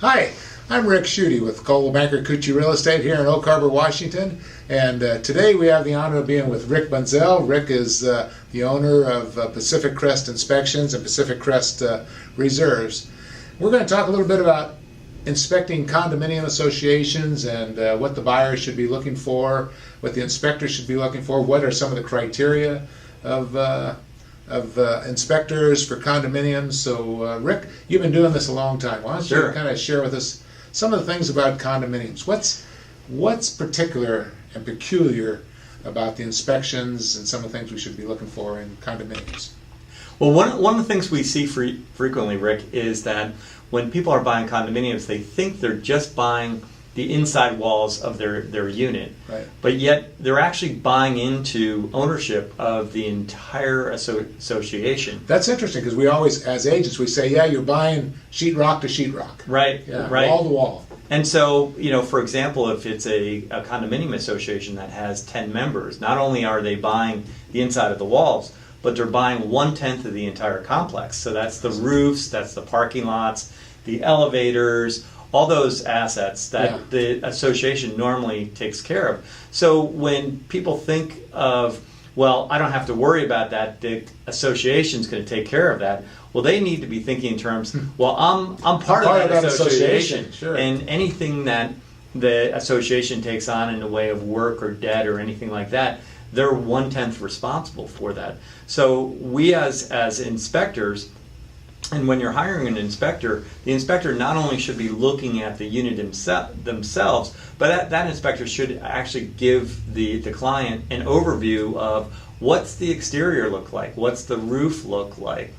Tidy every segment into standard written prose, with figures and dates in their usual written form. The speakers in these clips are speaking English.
Hi, I'm Rick Schutte with Coldwell Banker Koetje Real Estate here in Oak Harbor, Washington. And today we have the honor of being with Rick Bunzel. Rick is the owner of Pacific Crest Inspections and Pacific Crest Reserves. We're going to talk a little bit about inspecting condominium associations and what the buyer should be looking for, what the inspector should be looking for, what are some of the criteria of inspectors for condominiums. So Rick, you've been doing this a long time. Why don't you kind of share with us some of the things about condominiums? What's particular and peculiar about the inspections and some of the things we should be looking for in condominiums? Well, one of the things we see frequently, Rick, is that when people are buying condominiums, they think they're just buying the inside walls of their unit, right, but yet they're actually buying into ownership of the entire association. That's interesting, because we always, as agents, we say, yeah, you're buying sheetrock to sheetrock. Right, yeah, right. Wall to wall. And so, for example, if it's a condominium association that has 10 members, not only are they buying the inside of the walls, but they're buying 1/10 of the entire complex. So that's the roofs, that's the parking lots, the elevators, all those assets that the association normally takes care of. So when people think of, well, I don't have to worry about that, the association's going to take care of that, well, they need to be thinking in terms, well, I'm part of that association. Sure. And anything that the association takes on in the way of work or debt or anything like that, they're 1/10 responsible for that. So we as inspectors, and when you're hiring an inspector, the inspector not only should be looking at the unit themselves, but that inspector should actually give the client an overview of what's the exterior look like, what's the roof look like,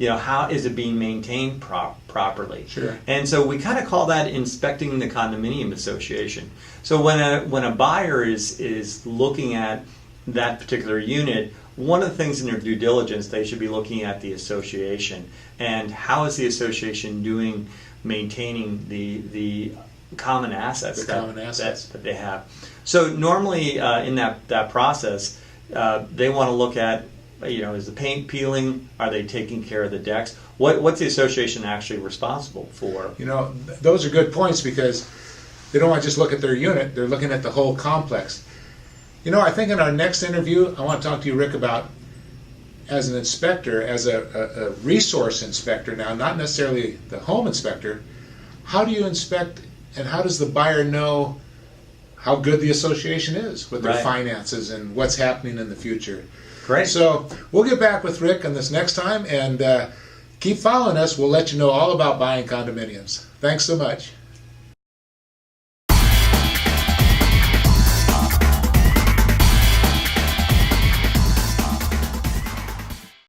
how is it being maintained properly. Sure. And so we kind of call that inspecting the condominium association. So when a buyer is looking at that particular unit, one of the things in their due diligence, they should be looking at the association and how is the association doing maintaining the common assets that they have. So normally in that process, they want to look at, is the paint peeling? Are they taking care of the decks? What's the association actually responsible for? Those are good points, because they don't want to just look at their unit, they're looking at the whole complex. I think in our next interview, I want to talk to you, Rick, about, as an inspector, as a resource inspector now, not necessarily the home inspector, how do you inspect and how does the buyer know how good the association is with their finances and what's happening in the future? Great. So we'll get back with Rick on this next time, and keep following us. We'll let you know all about buying condominiums. Thanks so much.